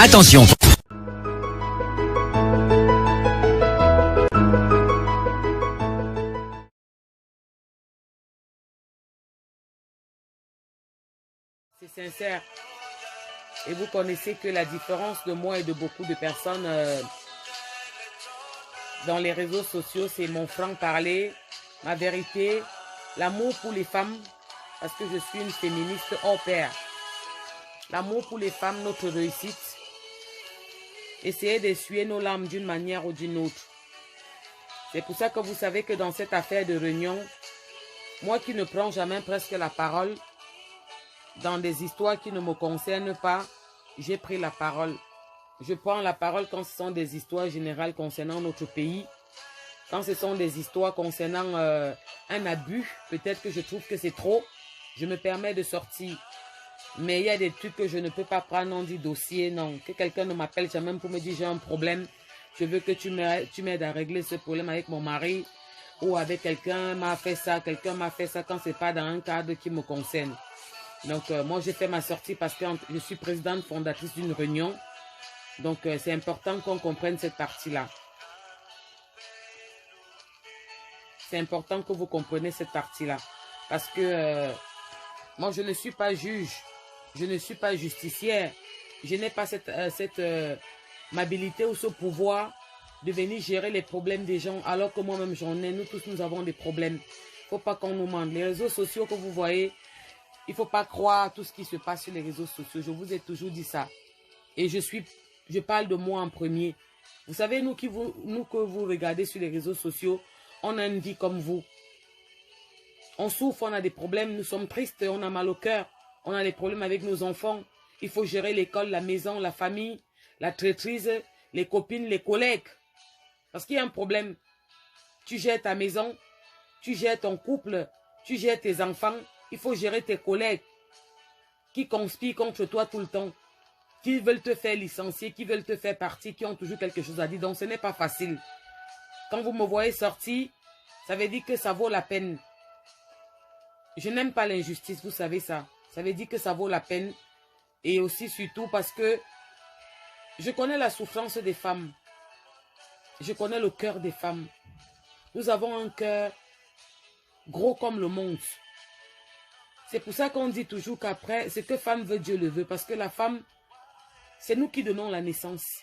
Attention! C'est sincère. Et vous connaissez que la différence de moi et de beaucoup de personnes dans les réseaux sociaux, c'est mon franc-parler, ma vérité, l'amour pour les femmes, parce que je suis une féministe hors pair. L'amour pour les femmes, notre réussite. Essayer d'essuyer nos larmes d'une manière ou d'une autre. C'est pour ça que vous savez que dans cette affaire de réunion, moi qui ne prends jamais presque la parole, dans des histoires qui ne me concernent pas, j'ai pris la parole. Je prends la parole quand ce sont des histoires générales concernant notre pays. Quand ce sont des histoires concernant un abus, peut-être que je trouve que c'est trop, je me permets de sortir. Mais il y a des trucs que je ne peux pas prendre, on dit dossier, non. Que quelqu'un ne m'appelle jamais pour me dire j'ai un problème. Je veux que tu m'aides à régler ce problème avec mon mari ou avec quelqu'un m'a fait ça quand c'est pas dans un cadre qui me concerne. Donc, moi, j'ai fait ma sortie parce que je suis présidente fondatrice d'une réunion. Donc, c'est important qu'on comprenne cette partie-là. C'est important que vous compreniez cette partie-là. Parce que moi, je ne suis pas juge. Je ne suis pas justicière. Je n'ai pas cette habilité ou ce pouvoir de venir gérer les problèmes des gens alors que moi-même j'en ai. Nous tous, nous avons des problèmes. Il ne faut pas qu'on nous mente. Les réseaux sociaux que vous voyez, il ne faut pas croire tout ce qui se passe sur les réseaux sociaux. Je vous ai toujours dit ça. Et je parle de moi en premier. Vous savez, nous que vous regardez sur les réseaux sociaux, on a une vie comme vous. On souffre, on a des problèmes, nous sommes tristes, on a mal au cœur. On a des problèmes avec nos enfants. Il faut gérer l'école, la maison, la famille, la traîtrise, les copines, les collègues. Parce qu'il y a un problème. Tu gères ta maison, tu gères ton couple, tu gères tes enfants. Il faut gérer tes collègues qui conspirent contre toi tout le temps, qui veulent te faire licencier, qui veulent te faire partir, qui ont toujours quelque chose à dire. Donc ce n'est pas facile. Quand vous me voyez sortir, ça veut dire que ça vaut la peine. Je n'aime pas l'injustice, vous savez ça. Ça veut dire que ça vaut la peine. Et aussi surtout parce que je connais la souffrance des femmes. Je connais le cœur des femmes. Nous avons un cœur gros comme le monde. C'est pour ça qu'on dit toujours qu'après, ce que femme veut, Dieu le veut. Parce que la femme, c'est nous qui donnons la naissance.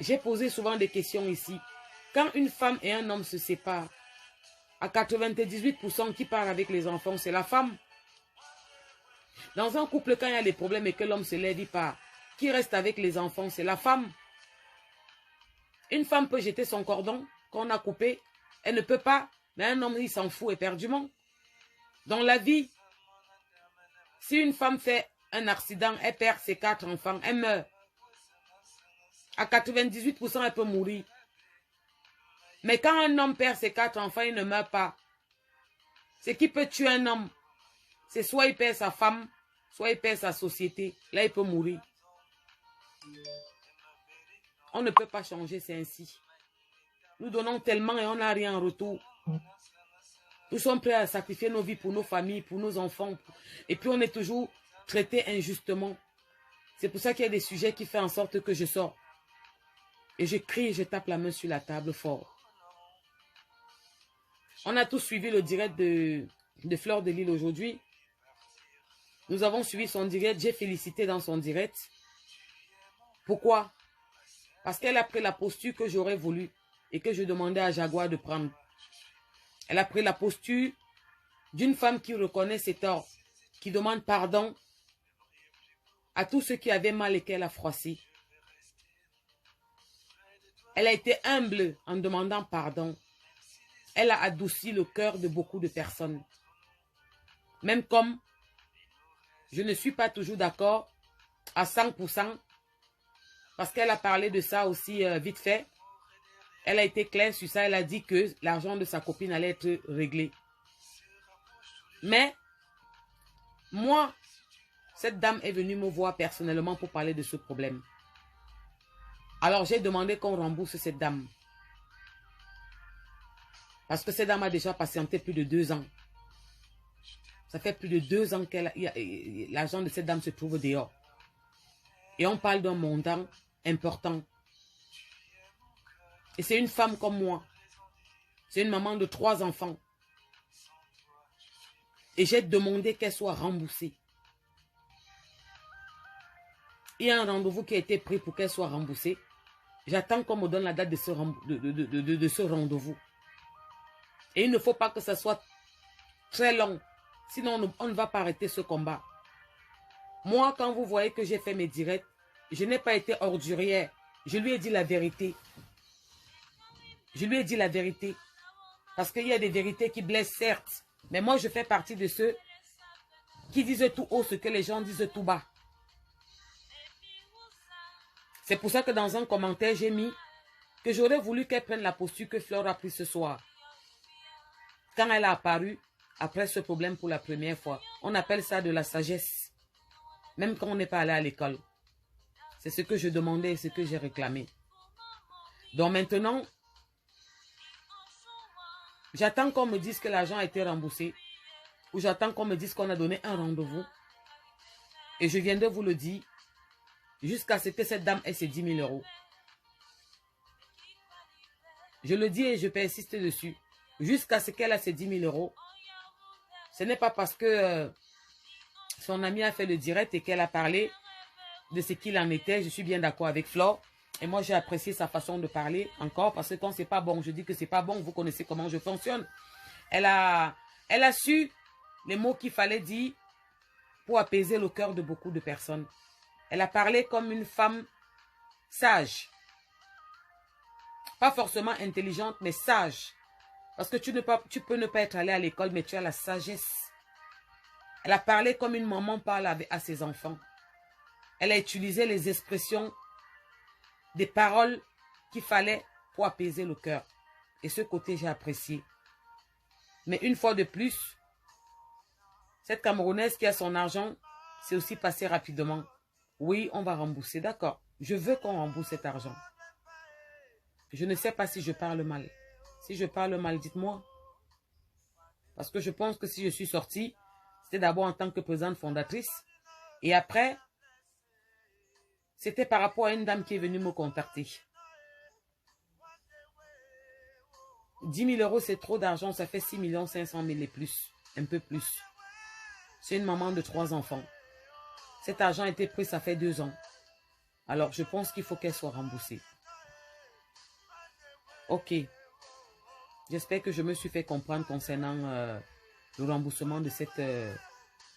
J'ai posé souvent des questions ici. Quand une femme et un homme se séparent, à 98% qui part avec les enfants, c'est la femme. Dans un couple, quand il y a des problèmes et que l'homme se lève, il part. Qui reste avec les enfants, c'est la femme. Une femme peut jeter son cordon qu'on a coupé. Elle ne peut pas. Mais un homme, il s'en fout éperdument. Dans la vie, si une femme fait un accident, elle perd ses 4 enfants, elle meurt. À 98%, elle peut mourir. Mais quand un homme perd ses 4 enfants, il ne meurt pas. Ce qui peut tuer un homme, c'est soit il perd sa femme, soit il perd sa société. Là, il peut mourir. On ne peut pas changer, c'est ainsi. Nous donnons tellement et on n'a rien en retour. Nous sommes prêts à sacrifier nos vies pour nos familles, pour nos enfants. Et puis on est toujours traité injustement. C'est pour ça qu'il y a des sujets qui font en sorte que je sors. Et je crie et je tape la main sur la table fort. On a tous suivi le direct de Fleur de Lys aujourd'hui. Nous avons suivi son direct. J'ai félicité dans son direct. Pourquoi? Parce qu'elle a pris la posture que j'aurais voulu et que je demandais à Jaguar de prendre. Elle a pris la posture d'une femme qui reconnaît ses torts, qui demande pardon à tous ceux qui avaient mal et qu'elle a froissé. Elle a été humble en demandant pardon. Elle a adouci le cœur de beaucoup de personnes. Même comme je ne suis pas toujours d'accord à 100%, parce qu'elle a parlé de ça aussi vite fait. Elle a été claire sur ça. Elle a dit que l'argent de sa copine allait être réglé. Mais, moi, cette dame est venue me voir personnellement pour parler de ce problème. Alors, j'ai demandé qu'on rembourse cette dame. Parce que cette dame a déjà patienté plus de 2 ans. Ça fait plus de 2 ans que l'argent de cette dame se trouve dehors. Et on parle d'un montant important. Et c'est une femme comme moi. C'est une maman de 3 enfants. Et j'ai demandé qu'elle soit remboursée. Il y a un rendez-vous qui a été pris pour qu'elle soit remboursée. J'attends qu'on me donne la date de ce rendez-vous. Et il ne faut pas que ça soit très long. Sinon, on ne va pas arrêter ce combat. Moi, quand vous voyez que j'ai fait mes directs, je n'ai pas été ordurière. Je lui ai dit la vérité. Je lui ai dit la vérité. Parce qu'il y a des vérités qui blessent, certes. Mais moi, je fais partie de ceux qui disent tout haut ce que les gens disent tout bas. C'est pour ça que dans un commentaire, j'ai mis que j'aurais voulu qu'elle prenne la posture que Fleur a prise ce soir. Quand elle a apparu, après ce problème pour la première fois, on appelle ça de la sagesse. Même quand on n'est pas allé à l'école. C'est ce que je demandais et ce que j'ai réclamé. Donc maintenant, j'attends qu'on me dise que l'argent a été remboursé. Ou j'attends qu'on me dise qu'on a donné un rendez-vous. Et je viens de vous le dire. Jusqu'à ce que cette dame ait ses 10 000 €. Je le dis et je persiste dessus. Jusqu'à ce qu'elle ait ses 10 000 €. Ce n'est pas parce que son ami a fait le direct et qu'elle a parlé de ce qu'il en était. Je suis bien d'accord avec Flore. Et moi, j'ai apprécié sa façon de parler encore. Parce que quand c'est pas bon, je dis que c'est pas bon. Vous connaissez comment je fonctionne. Elle a su les mots qu'il fallait dire pour apaiser le cœur de beaucoup de personnes. Elle a parlé comme une femme sage. Pas forcément intelligente, mais sage. Parce que tu peux ne pas être allé à l'école, mais tu as la sagesse. Elle a parlé comme une maman parle à ses enfants. Elle a utilisé les expressions, des paroles qu'il fallait pour apaiser le cœur. Et ce côté, j'ai apprécié. Mais une fois de plus, cette Camerounaise qui a son argent, c'est aussi passé rapidement. Oui, on va rembourser, d'accord. Je veux qu'on rembourse cet argent. Je ne sais pas si je parle mal. Si je parle mal, dites-moi. Parce que je pense que si je suis sortie, c'était d'abord en tant que présidente fondatrice. Et après, c'était par rapport à une dame qui est venue me contacter. 10 000 €, c'est trop d'argent. Ça fait 6 500 000 et plus. Un peu plus. C'est une maman de 3 enfants. Cet argent a été pris, ça fait 2 ans. Alors, je pense qu'il faut qu'elle soit remboursée. Ok. J'espère que je me suis fait comprendre concernant le remboursement de cette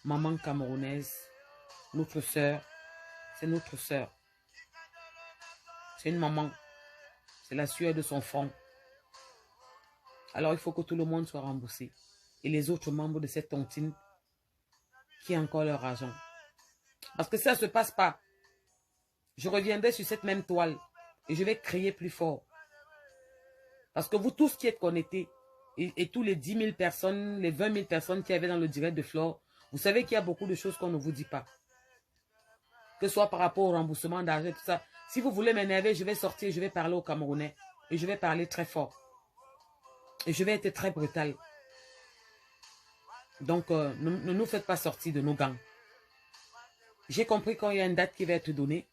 maman camerounaise. Notre sœur. C'est notre sœur. C'est une maman. C'est la sueur de son front. Alors, il faut que tout le monde soit remboursé. Et les autres membres de cette tontine qui ont encore leur argent. Parce que ça ne se passe pas. Je reviendrai sur cette même toile et je vais crier plus fort. Parce que vous tous qui êtes connectés et tous les 10 000 personnes, les 20 000 personnes qui avaient dans le direct de Flore, vous savez qu'il y a beaucoup de choses qu'on ne vous dit pas. Que ce soit par rapport au remboursement d'argent, tout ça. Si vous voulez m'énerver, je vais sortir, je vais parler aux Camerounais. Et je vais parler très fort. Et je vais être très brutal. Donc, ne nous faites pas sortir de nos gangs. J'ai compris quand il y a une date qui va être donnée.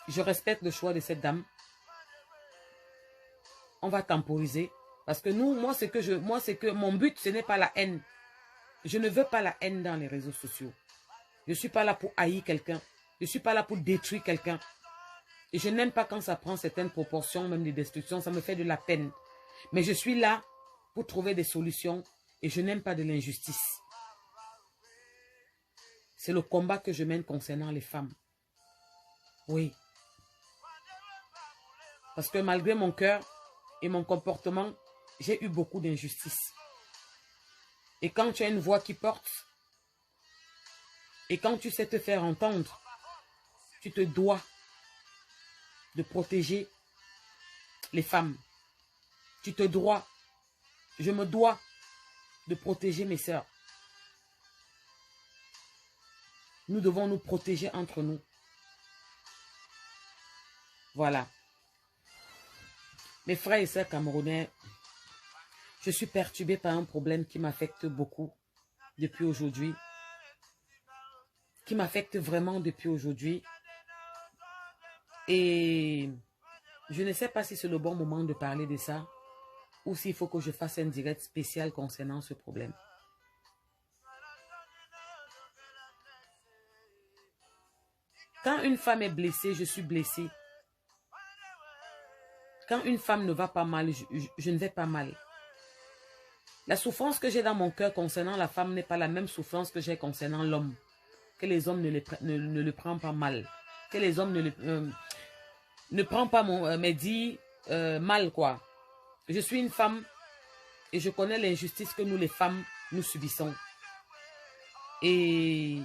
Je respecte le choix de cette dame. On va temporiser. Parce que moi, c'est que mon but, ce n'est pas la haine. Je ne veux pas la haine dans les réseaux sociaux. Je ne suis pas là pour haïr quelqu'un. Je ne suis pas là pour détruire quelqu'un. Et je n'aime pas quand ça prend certaines proportions, même de destruction. Ça me fait de la peine. Mais je suis là pour trouver des solutions. Et je n'aime pas de l'injustice. C'est le combat que je mène concernant les femmes. Oui. Parce que malgré mon cœur et mon comportement, j'ai eu beaucoup d'injustice. Et quand tu as une voix qui porte, et quand tu sais te faire entendre, tu te dois de protéger les femmes. Tu te dois, je me dois de protéger mes sœurs. Nous devons nous protéger entre nous. Voilà. Mes frères et sœurs camerounais, je suis perturbée par un problème qui m'affecte beaucoup depuis aujourd'hui. qui m'affecte vraiment depuis aujourd'hui. Et je ne sais pas si c'est le bon moment de parler de ça ou s'il faut que je fasse un direct spécial concernant ce problème. Quand une femme est blessée, je suis blessée. Quand une femme ne va pas mal, je ne vais pas mal. La souffrance que j'ai dans mon cœur concernant la femme n'est pas la même souffrance que j'ai concernant l'homme. Que les hommes ne le prennent pas mal. Que les hommes ne prennent pas mes dits mal, quoi. Je suis une femme et je connais l'injustice que nous, les femmes, nous subissons. Et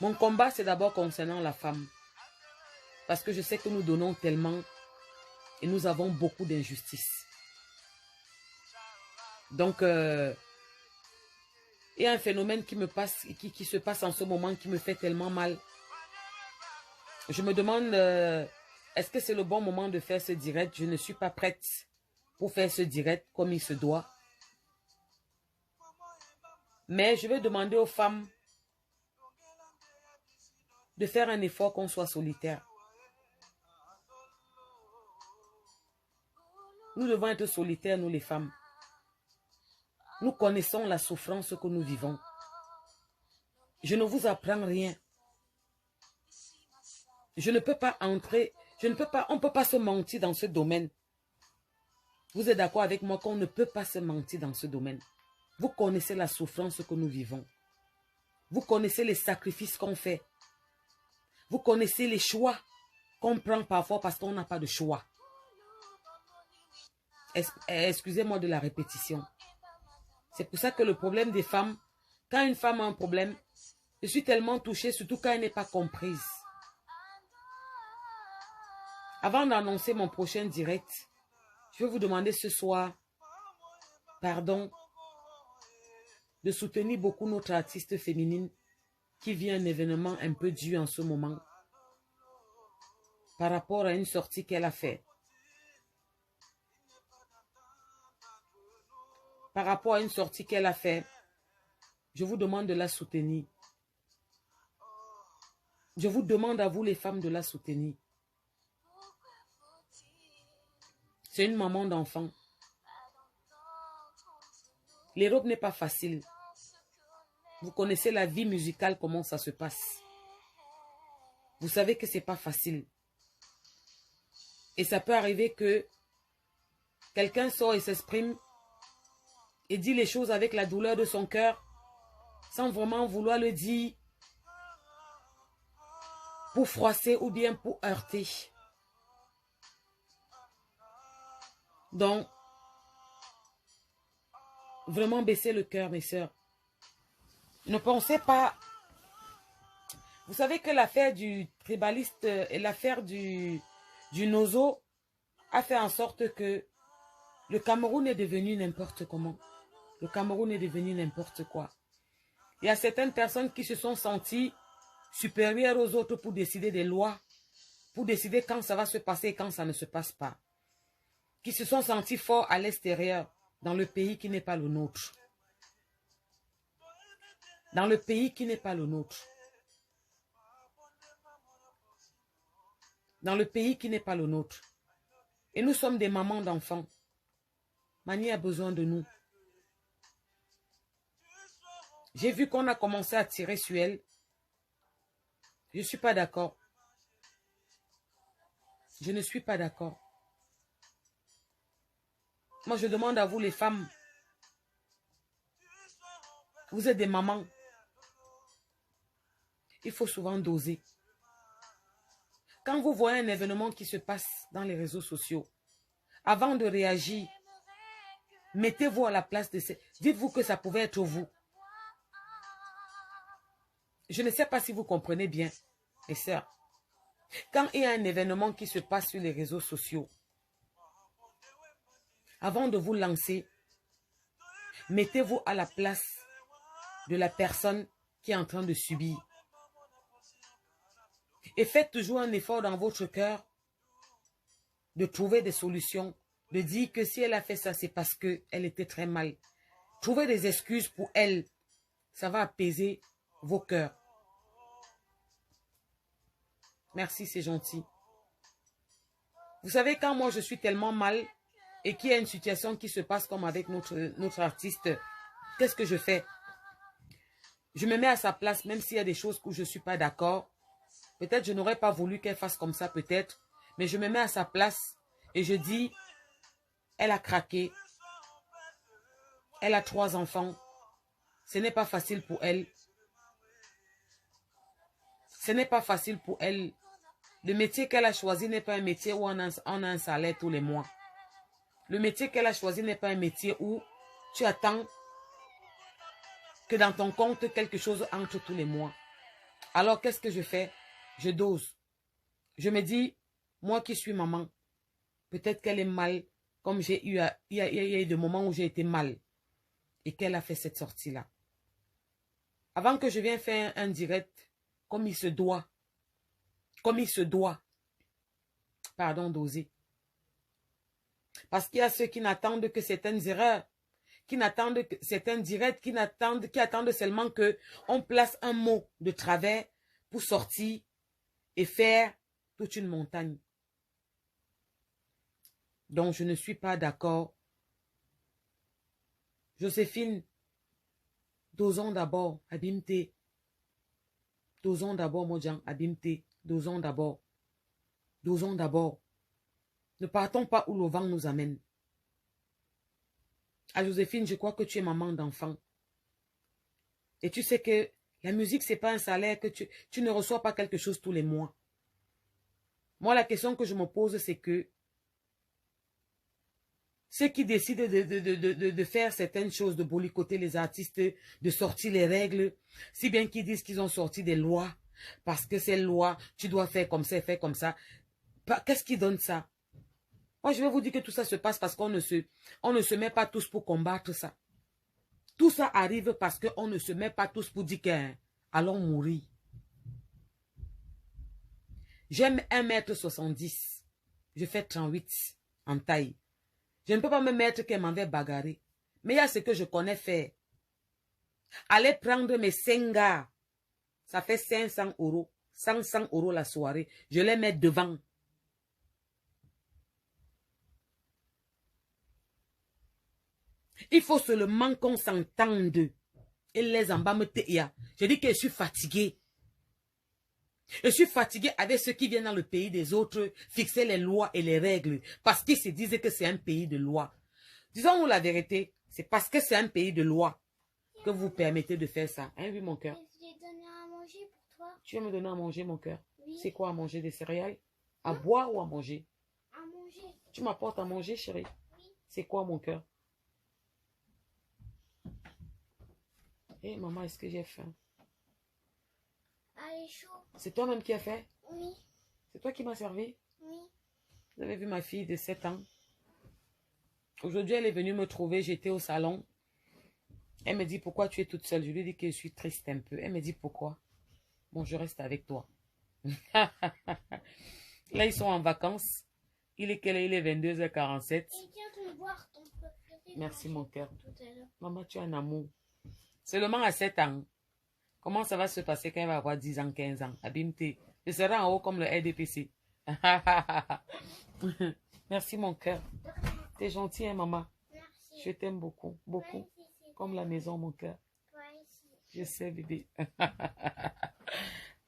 mon combat, c'est d'abord concernant la femme. Parce que je sais que nous donnons tellement et nous avons beaucoup d'injustice. Donc, il y a un phénomène qui se passe en ce moment qui me fait tellement mal. Je me demande, est-ce que c'est le bon moment de faire ce direct? Je ne suis pas prête pour faire ce direct comme il se doit. Mais je vais demander aux femmes de faire un effort qu'on soit solitaire. Nous devons être solitaires, nous les femmes. Nous connaissons la souffrance que nous vivons. Je ne vous apprends rien. Je ne peux pas entrer, on ne peut pas se mentir dans ce domaine. Vous êtes d'accord avec moi qu'on ne peut pas se mentir dans ce domaine. Vous connaissez la souffrance que nous vivons. Vous connaissez les sacrifices qu'on fait. Vous connaissez les choix qu'on prend parfois parce qu'on n'a pas de choix. Excusez-moi de la répétition. C'est pour ça que le problème des femmes, quand une femme a un problème, je suis tellement touchée, surtout quand elle n'est pas comprise. Avant d'annoncer mon prochain direct, je vais vous demander ce soir, pardon, de soutenir beaucoup notre artiste féminine qui vit un événement un peu dur en ce moment par rapport à une sortie qu'elle a faite. Par rapport à une sortie qu'elle a faite, je vous demande de la soutenir. Je vous demande à vous les femmes de la soutenir. C'est une maman d'enfant. L'Europe n'est pas facile. Vous connaissez la vie musicale, comment ça se passe. Vous savez que ce n'est pas facile. Et ça peut arriver que quelqu'un sort et s'exprime et dit les choses avec la douleur de son cœur, sans vraiment vouloir le dire pour froisser ou bien pour heurter. Donc, vraiment baissez le cœur, mes sœurs. Ne pensez pas... Vous savez que l'affaire du tribaliste et l'affaire du Nozo a fait en sorte que le Cameroun est devenu n'importe comment. Le Cameroun est devenu n'importe quoi. Il y a certaines personnes qui se sont senties supérieures aux autres pour décider des lois, pour décider quand ça va se passer et quand ça ne se passe pas. Qui se sont sentis forts à l'extérieur, dans le pays qui n'est pas le nôtre. Dans le pays qui n'est pas le nôtre. Dans le pays qui n'est pas le nôtre. Et nous sommes des mamans d'enfants. Mani a besoin de nous. J'ai vu qu'on a commencé à tirer sur elle. Je ne suis pas d'accord. Je ne suis pas d'accord. Moi, je demande à vous, les femmes. Vous êtes des mamans. Il faut souvent doser. Quand vous voyez un événement qui se passe dans les réseaux sociaux, avant de réagir, mettez-vous à la place de ces... Dites-vous que ça pouvait être vous. Je ne sais pas si vous comprenez bien, mes sœurs. Quand il y a un événement qui se passe sur les réseaux sociaux, avant de vous lancer, mettez-vous à la place de la personne qui est en train de subir. Et faites toujours un effort dans votre cœur de trouver des solutions, de dire que si elle a fait ça, c'est parce qu'elle était très mal. Trouvez des excuses pour elle. ça va apaiser vos cœurs. Merci, c'est gentil. Vous savez, quand moi je suis tellement mal et qu'il y a une situation qui se passe comme avec notre artiste, qu'est-ce que je fais? Je me mets à sa place, même s'il y a des choses où je ne suis pas d'accord. Peut-être je n'aurais pas voulu qu'elle fasse comme ça, peut-être. Mais je me mets à sa place et je dis, elle a craqué. Elle a 3 enfants. Ce n'est pas facile pour elle. Ce n'est pas facile pour elle. Le métier qu'elle a choisi n'est pas un métier où on a un salaire tous les mois. Le métier qu'elle a choisi n'est pas un métier où tu attends que dans ton compte, quelque chose entre tous les mois. Alors, qu'est-ce que je fais? Je dose. Je me dis, moi qui suis maman, peut-être qu'elle est mal, comme j'ai eu, il y a eu des moments où j'ai été mal et qu'elle a fait cette sortie-là. Avant que je vienne faire un direct, comme il se doit, pardon, d'oser. Parce qu'il y a ceux qui n'attendent que certaines erreurs, qui n'attendent que certains directs, qui attendent seulement que on place un mot de travers pour sortir et faire toute une montagne. Donc, je ne suis pas d'accord. Joséphine, dosons d'abord, abimte. Dosons d'abord, Modjan, abimte. Dosons d'abord. Dosons d'abord. Ne partons pas où le vent nous amène. À Joséphine, je crois que tu es maman d'enfant. Et tu sais que la musique, ce n'est pas un salaire, que tu ne reçois pas quelque chose tous les mois. Moi, la question que je me pose, c'est que ceux qui décident de faire certaines choses, de boycotter les artistes, de sortir les règles, si bien qu'ils disent qu'ils ont sorti des lois, parce que ces lois, tu dois faire comme ça, faire comme ça. Qu'est-ce qui donne ça? Moi, je vais vous dire que tout ça se passe parce qu'on ne se met pas tous pour combattre ça. Tout ça arrive parce qu'on ne se met pas tous pour dire qu'allons mourir. J'aime 1,70 m. Je fais 38 en taille. Je ne peux pas me mettre qu'elle m'en va bagarrer. Mais il y a ce que je connais faire. Aller prendre mes 5 gars. Ça fait 500 €. 500 € la soirée. Je les mets devant. Il faut seulement qu'on s'entende. Et les en bas me teia. Je dis que je suis fatiguée. Je suis fatiguée avec ceux qui viennent dans le pays des autres fixer les lois et les règles parce qu'ils se disent que c'est un pays de loi. Disons-nous la vérité, c'est parce que c'est un pays de loi que vous permettez de faire ça. Hein, oui, mon cœur? J'ai donné à manger pour toi. Tu veux me donner à manger, mon cœur? Oui. C'est quoi à manger? Des céréales? À boire ou à manger? À manger. Tu m'apportes à manger, chérie? Oui. C'est quoi, mon cœur? Hé, maman, est-ce que j'ai faim? Allez, chaud. C'est toi-même qui as fait? Oui. C'est toi qui m'as servi? Oui. Vous avez vu ma fille de 7 ans? Aujourd'hui, elle est venue me trouver. J'étais au salon. Elle me dit, pourquoi tu es toute seule? Je lui dis que je suis triste un peu. Elle me dit, pourquoi? Bon, je reste avec toi. Là, ils sont en vacances. Il est quelle heure? Il est 22h47. Et viens te voir ton préféré. Merci, mon cœur. Tout à l'heure. Maman, tu as un amour. Seulement à 7 ans. Comment ça va se passer quand elle va avoir 10 ans, 15 ans? Abimte. Je serai en haut comme le RDPC. Merci, mon cœur. T'es gentil, hein, maman? Merci. Je t'aime beaucoup, beaucoup. Comme la maison, mon cœur. Toi ici. Je sais, bébé.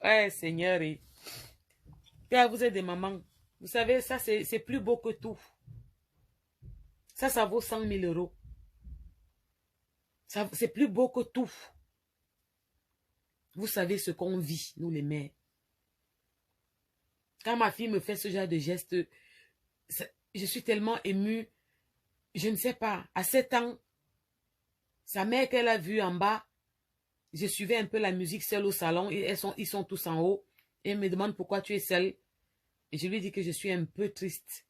Ouais, Seigneur. Car vous êtes des mamans. Vous savez, ça, c'est plus beau que tout. Ça vaut 100 000 €. C'est plus beau que tout. Vous savez ce qu'on vit, nous les mères. Quand ma fille me fait ce genre de geste, je suis tellement émue. Je ne sais pas. À 7 ans, sa mère qu'elle a vue en bas, je suivais un peu la musique seule au salon et ils sont tous en haut. Et elle me demande pourquoi tu es seule. Et je lui dis que je suis un peu triste.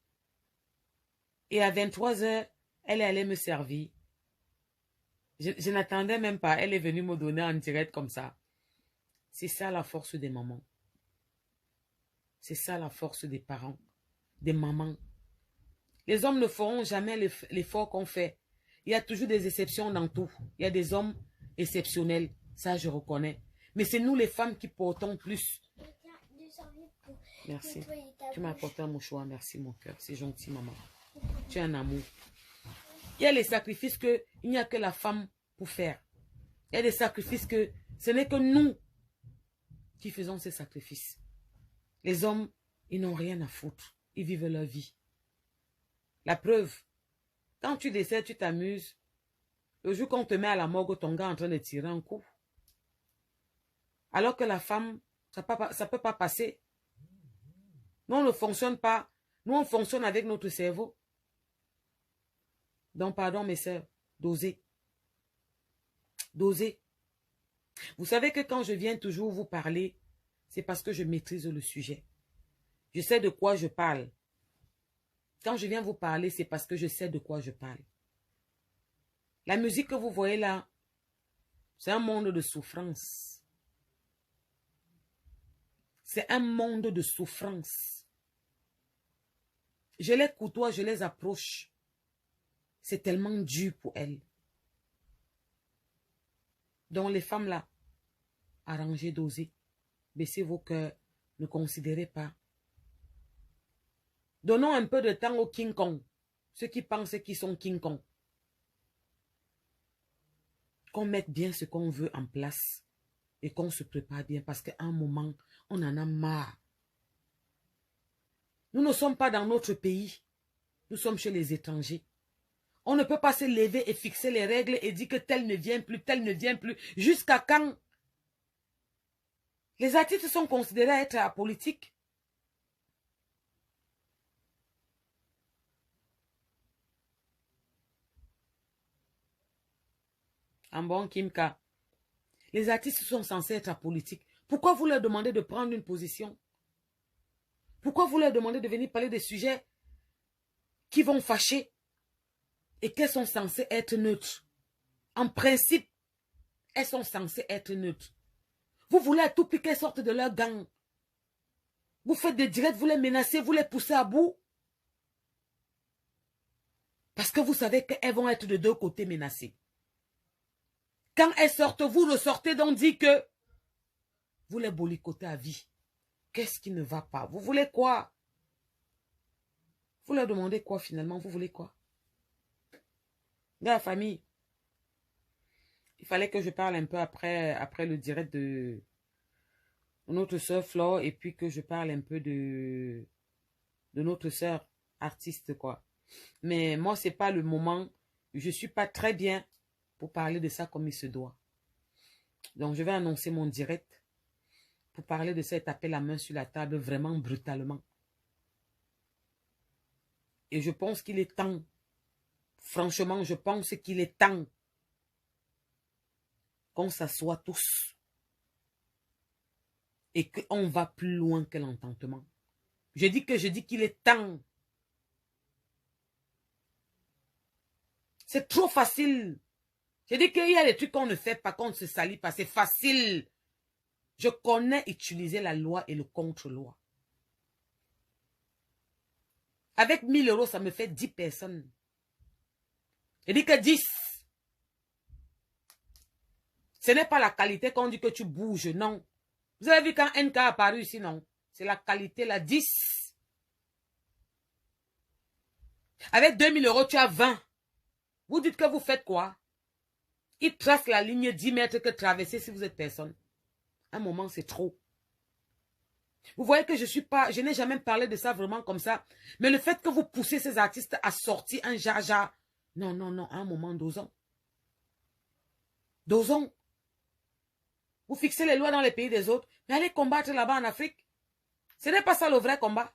Et à 23h, elle est allée me servir. Je n'attendais même pas. Elle est venue me donner en direct comme ça. C'est ça la force des mamans. C'est ça la force des parents, des mamans. Les hommes ne feront jamais l'effort qu'on fait. Il y a toujours des exceptions dans tout. Il y a des hommes exceptionnels. Ça, je reconnais. Mais c'est nous les femmes qui portons plus. Tiens, du serviette pour Merci. nettoyer ta Tu m'as bouche. apporté un mouchoir. Merci, mon cœur. C'est gentil, maman. Tu es un amour. Il y a les sacrifices qu'il n'y a que la femme pour faire. Il y a des sacrifices que ce n'est que nous qui faisons ces sacrifices. Les hommes, ils n'ont rien à foutre. Ils vivent leur vie. La preuve, quand tu décèdes, tu t'amuses. Le jour qu'on te met à la morgue, ton gars est en train de tirer un coup. Alors que la femme, ça ne peut pas passer. Nous, on ne fonctionne pas. Nous, on fonctionne avec notre cerveau. Donc, pardon, mes sœurs, dosez. Dosez. Vous savez que quand je viens toujours vous parler, c'est parce que je maîtrise le sujet. Je sais de quoi je parle. Quand je viens vous parler, c'est parce que je sais de quoi je parle. La musique que vous voyez là, c'est un monde de souffrance. C'est un monde de souffrance. Je les côtoie, je les approche. C'est tellement dur pour elles. Donc les femmes là, arrangez, dosez. Baissez vos cœurs, ne considérez pas. Donnons un peu de temps aux King Kong. Ceux qui pensent qu'ils sont King Kong. Qu'on mette bien ce qu'on veut en place. Et qu'on se prépare bien. Parce qu'à un moment, on en a marre. Nous ne sommes pas dans notre pays. Nous sommes chez les étrangers. On ne peut pas se lever et fixer les règles et dire que tel ne vient plus, tel ne vient plus. Jusqu'à quand? Les artistes sont considérés à être apolitiques. En bon Kimka, les artistes sont censés être apolitiques. Pourquoi vous leur demandez de prendre une position? Pourquoi vous leur demandez de venir parler des sujets qui vont fâcher et qu'elles sont censées être neutres? En principe, elles sont censées être neutres. Vous voulez à tout prix qu'elles sortent de leur gang. Vous faites des directs, vous les menacez, vous les poussez à bout. Parce que vous savez qu'elles vont être de deux côtés menacées. Quand elles sortent, vous ressortez donc dit que vous les boycottez à vie. Qu'est-ce qui ne va pas? Vous voulez quoi? Vous leur demandez quoi finalement? Vous voulez quoi? Dans la famille, il fallait que je parle un peu après le direct de notre sœur Flore et puis que je parle un peu de notre sœur artiste, quoi. Mais moi, c'est pas le moment. Je suis pas très bien pour parler de ça comme il se doit. Donc, je vais annoncer mon direct pour parler de ça et taper la main sur la table vraiment brutalement. Et je pense qu'il est temps. Franchement, je pense qu'il est temps qu'on s'assoie tous et qu'on va plus loin que l'entendement. Je dis qu'il est temps. C'est trop facile. Je dis qu'il y a des trucs qu'on ne fait pas, qu'on ne se salit pas. C'est facile. Je connais utiliser la loi et le contre-loi. Avec 1000 euros, ça me fait 10 personnes. Je dis que 10. Ce n'est pas la qualité qu'on dit que tu bouges, non. Vous avez vu quand NK a apparu ici, non. C'est la qualité, la 10. Avec 2000 euros, tu as 20. Vous dites que vous faites quoi? Il trace la ligne 10 mètres que traverser si vous êtes personne. Un moment, c'est trop. Vous voyez que je n'ai jamais parlé de ça vraiment comme ça. Mais le fait que vous poussez ces artistes à sortir un jaja. Non, non, non, à un moment, dosons. Dosons. Vous fixez les lois dans les pays des autres, mais allez combattre là-bas en Afrique. Ce n'est pas ça le vrai combat.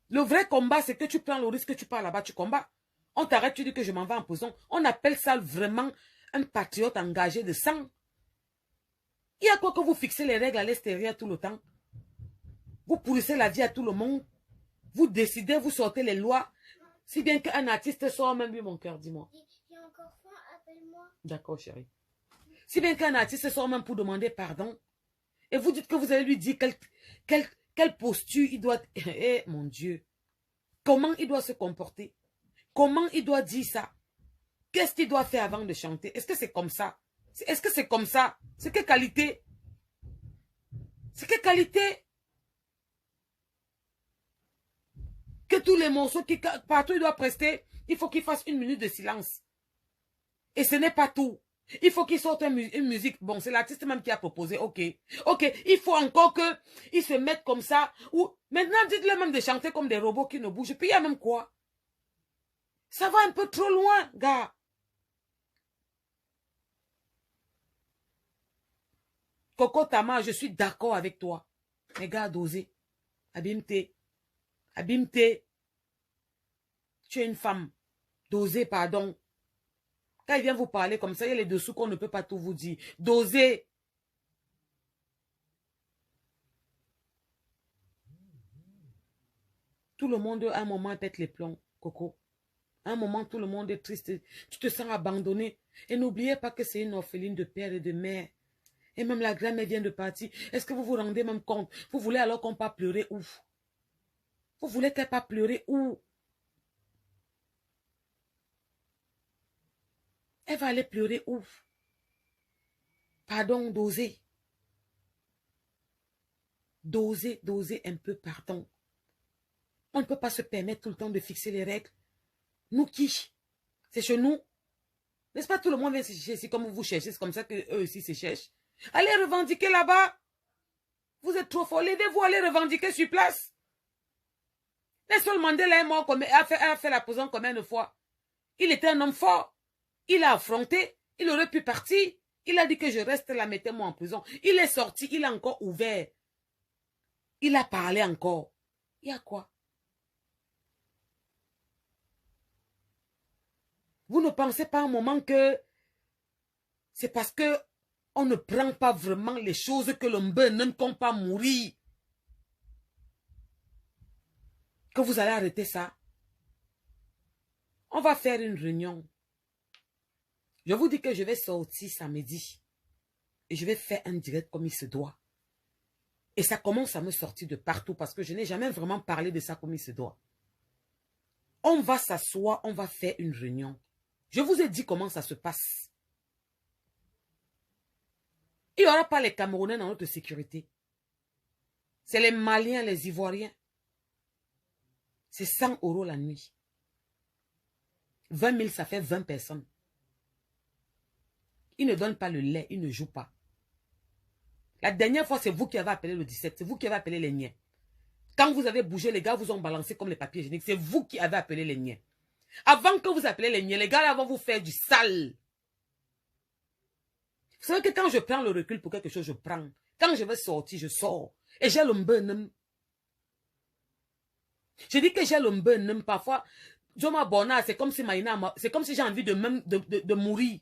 Le vrai combat, c'est que tu prends le risque, tu pars là-bas, tu combats. On t'arrête, tu dis que je m'en vais en prison. On appelle ça vraiment un patriote engagé de sang. Il y a quoi que vous fixez les règles à l'extérieur tout le temps? Vous pourrissez la vie à tout le monde. Vous décidez, vous sortez les lois. Si bien qu'un artiste sort, même lui, mon cœur, dis-moi. Il y a encore faim, appelle-moi. D'accord, chérie. Si bien qu'un artiste sort même pour demander pardon, et vous dites que vous allez lui dire quelle posture il doit... Eh, mon Dieu. Comment il doit se comporter? Comment il doit dire ça? Qu'est-ce qu'il doit faire avant de chanter? Est-ce que c'est comme ça? Est-ce que c'est comme ça? C'est quelle qualité? C'est quelle qualité? Que tous les morceaux, partout il doit prester, il faut qu'il fasse 1 minute de silence. Et ce n'est pas tout. Il faut qu'il sorte une musique. Bon, c'est l'artiste même qui a proposé. Ok. Ok. Il faut encore qu'ils se mettent comme ça. Ou maintenant, dites-le même de chanter comme des robots qui ne bougent. Puis il y a même quoi? Ça va un peu trop loin, gars. Coco Tama, je suis d'accord avec toi. Mais gars, dosez. Abimte. Abimte. Tu es une femme. Dosez, pardon. Quand il vient vous parler comme ça, il y a les dessous qu'on ne peut pas tout vous dire. Dosez. Tout le monde, à un moment, pète les plombs, Coco. À un moment, tout le monde est triste. Tu te sens abandonné. Et n'oubliez pas que c'est une orpheline de père et de mère. Et même la grand-mère vient de partir. Est-ce que vous vous rendez même compte? Vous voulez alors qu'on pas pleurer où? Vous voulez qu'elle pas pleurer où? Elle va aller pleurer où? Pardon, doser. Doser, doser un peu, pardon. On ne peut pas se permettre tout le temps de fixer les règles. Nous qui? C'est chez nous. N'est-ce pas, tout le monde vient se chercher ici comme vous cherchez. C'est comme ça qu'eux aussi se cherchent. Allez revendiquer là-bas. Vous êtes trop fort. Levez-vous, allez revendiquer sur place. Nelson Mandela est mort, a fait la prison combien de fois? Il était un homme fort. Il a affronté. Il aurait pu partir. Il a dit que je reste là, mettez-moi en prison. Il est sorti, il a encore ouvert. Il a parlé encore. Il y a quoi? Vous ne pensez pas un moment que c'est parce que on ne prend pas vraiment les choses que l'on ne compte pas mourir que vous allez arrêter ça? On va faire une réunion. Je vous dis que je vais sortir samedi. Et je vais faire un direct comme il se doit. Et ça commence à me sortir de partout parce que je n'ai jamais vraiment parlé de ça comme il se doit. On va s'asseoir, on va faire une réunion. Je vous ai dit comment ça se passe. Il n'y aura pas les Camerounais dans notre sécurité. C'est les Maliens, les Ivoiriens. C'est 100 € la nuit. 20 000, ça fait 20 personnes. Ils ne donnent pas le lait, ils ne jouent pas. La dernière fois, c'est vous qui avez appelé le 17. C'est vous qui avez appelé les niais. Quand vous avez bougé, les gars vous ont balancé comme les papiers hygiéniques. C'est vous qui avez appelé les niais. Avant que vous appelez les niais, les gars là vont vous faire du sale. Vous savez que quand je prends le recul pour quelque chose, je prends. Quand je veux sortir, je sors. Et j'ai le mbenem. Je dis que j'ai le mbenem. Parfois, Joma Bona, c'est comme si Maïna, c'est comme si j'ai envie de mourir.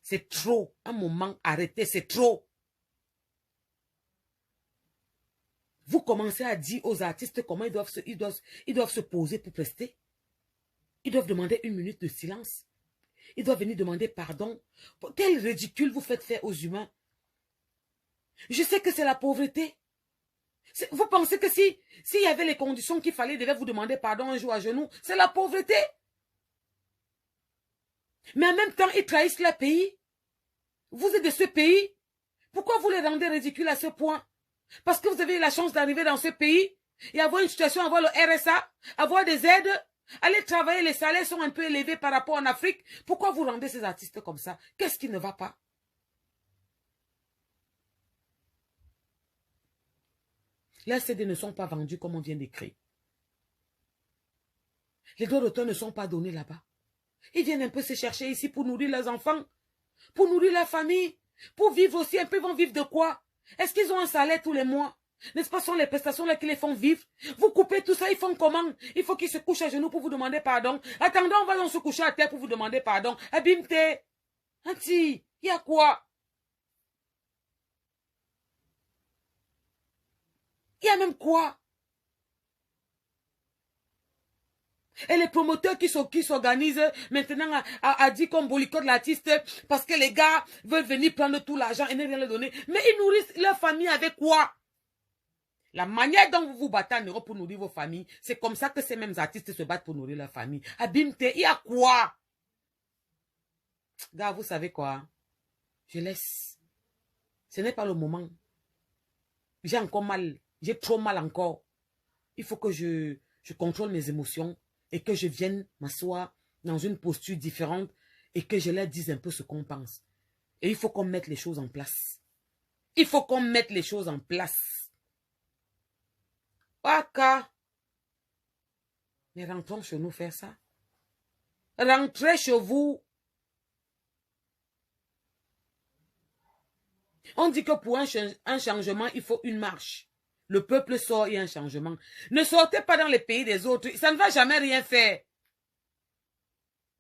C'est trop. Un moment, arrêtez, c'est trop. Vous commencez à dire aux artistes comment ils doivent se poser pour prester. Ils doivent demander 1 minute de silence. Ils doivent venir demander pardon. Quel ridicule vous faites faire aux humains. Je sais que c'est la pauvreté. Vous pensez que s'il y avait les conditions qu'il fallait, ils devaient vous demander pardon un jour à genoux. C'est la pauvreté. Mais en même temps, ils trahissent leur pays. Vous êtes de ce pays. Pourquoi vous les rendez ridicules à ce point? Parce que vous avez eu la chance d'arriver dans ce pays et avoir une situation, avoir le RSA, avoir des aides, aller travailler, les salaires sont un peu élevés par rapport en Afrique. Pourquoi vous rendez ces artistes comme ça? Qu'est-ce qui ne va pas? Les CD ne sont pas vendus comme on vient d'écrire. Les droits d'auteur ne sont pas donnés là-bas. Ils viennent un peu se chercher ici pour nourrir leurs enfants, pour nourrir la famille, pour vivre aussi un peu. Ils vont vivre de quoi? Est-ce qu'ils ont un salaire tous les mois? N'est-ce pas, ce sont les prestations là qui les font vivre? Vous coupez tout ça, ils font comment? Il faut qu'ils se couchent à genoux pour vous demander pardon. Attendons, on va donc se coucher à terre pour vous demander pardon. Abimte, Anti, il y a quoi? Il y a même quoi? Et les promoteurs qui s'organisent maintenant a dit qu'on boycotte l'artiste parce que les gars veulent venir prendre tout l'argent et ne rien leur donner. Mais ils nourrissent leur famille avec quoi? La manière dont vous vous battez en Europe pour nourrir vos familles, c'est comme ça que ces mêmes artistes se battent pour nourrir leur famille. Abimte, il y a quoi? Gars, vous savez quoi? Je laisse. Ce n'est pas le moment. J'ai encore mal. J'ai trop mal encore. Il faut que je contrôle mes émotions et que je vienne m'asseoir dans une posture différente et que je leur dise un peu ce qu'on pense. Et il faut qu'on mette les choses en place. Il faut qu'on mette les choses en place. Waka. Mais rentrons chez nous faire ça. Rentrez chez vous. On dit que pour un changement, il faut une marche. Le peuple sort et un changement. Ne sortez pas dans les pays des autres. Ça ne va jamais rien faire.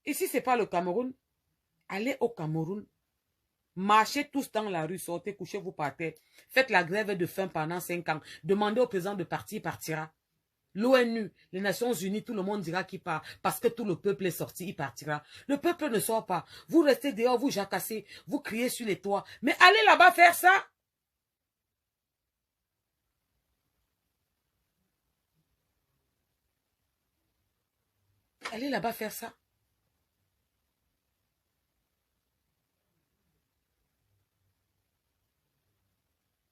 Ici, ce n'est pas le Cameroun. Allez au Cameroun. Marchez tous dans la rue. Sortez, couchez-vous par terre. Faites la grève de faim pendant 5 ans. Demandez au président de partir, il partira. L'ONU, les Nations Unies, tout le monde dira qu'il part. Parce que tout le peuple est sorti, il partira. Le peuple ne sort pas. Vous restez dehors, vous jacassez, vous criez sur les toits. Mais allez là-bas faire ça. Allez là-bas faire ça.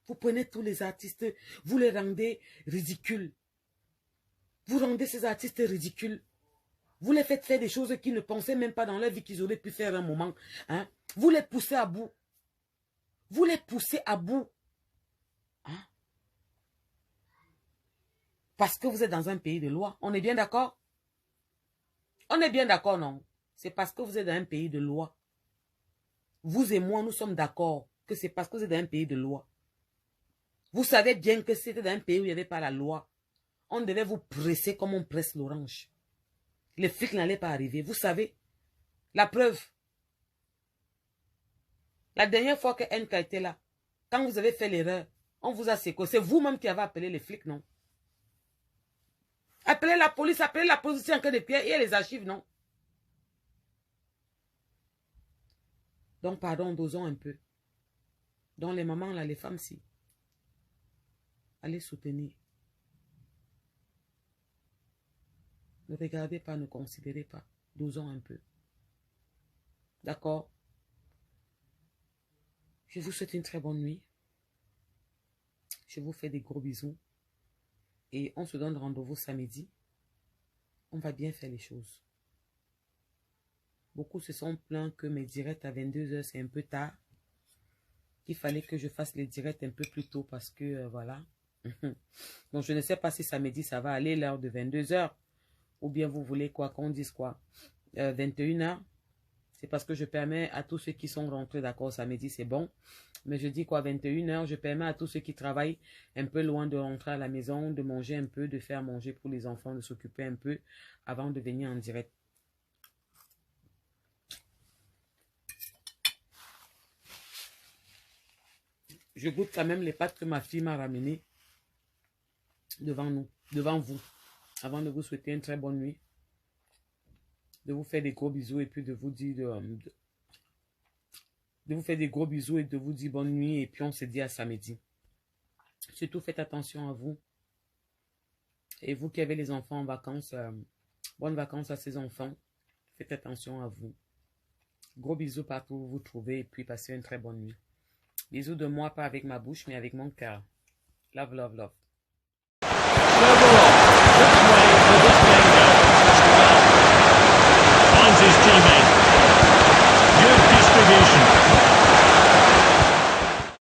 Vous prenez tous les artistes, vous les rendez ridicules. Vous rendez ces artistes ridicules. Vous les faites faire des choses qu'ils ne pensaient même pas dans leur vie qu'ils auraient pu faire un moment. Hein? Vous les poussez à bout. Vous les poussez à bout. Hein? Parce que vous êtes dans un pays de loi. On est bien d'accord? On est bien d'accord, non? C'est parce que vous êtes dans un pays de loi. Vous et moi, nous sommes d'accord que c'est parce que vous êtes dans un pays de loi. Vous savez bien que c'était dans un pays où il n'y avait pas la loi. On devait vous presser comme on presse l'orange. Les flics n'allaient pas arriver. Vous savez, la preuve. La dernière fois que NK était là, quand vous avez fait l'erreur, on vous a séquestré. C'est vous-même qui avez appelé les flics, non? Appelez la police en cas de pierre. Il y a les archives, non? Donc, pardon, dosons un peu. Donc, les mamans, là, les femmes, si. Allez soutenir. Ne regardez pas, ne considérez pas. Dosons un peu. D'accord? Je vous souhaite une très bonne nuit. Je vous fais des gros bisous. Et on se donne rendez-vous samedi. On va bien faire les choses. Beaucoup se sont plaints que mes directs à 22 h, c'est un peu tard. Qu'il fallait que je fasse les directs un peu plus tôt parce que, voilà. Donc, je ne sais pas si samedi, ça va aller l'heure de 22 h. Ou bien vous voulez quoi, qu'on dise quoi 21 h. C'est parce que je permets à tous ceux qui sont rentrés, d'accord, samedi, c'est bon. Mais je dis quoi, 21 h, je permets à tous ceux qui travaillent un peu loin de rentrer à la maison, de manger un peu, de faire manger pour les enfants, de s'occuper un peu avant de venir en direct. Je goûte quand même les pâtes que ma fille m'a ramenées devant nous, devant vous, avant de vous souhaiter une très bonne nuit, de vous faire des gros bisous et puis de vous dire de vous faire des gros bisous et de vous dire bonne nuit et puis on se dit à samedi. Surtout faites attention à vous. Et vous qui avez les enfants en vacances, bonnes vacances à ces enfants. Faites attention à vous. Gros bisous partout où vous vous trouvez et puis passez une très bonne nuit. Bisous de moi, pas avec ma bouche, mais avec mon cœur. Love, love, love.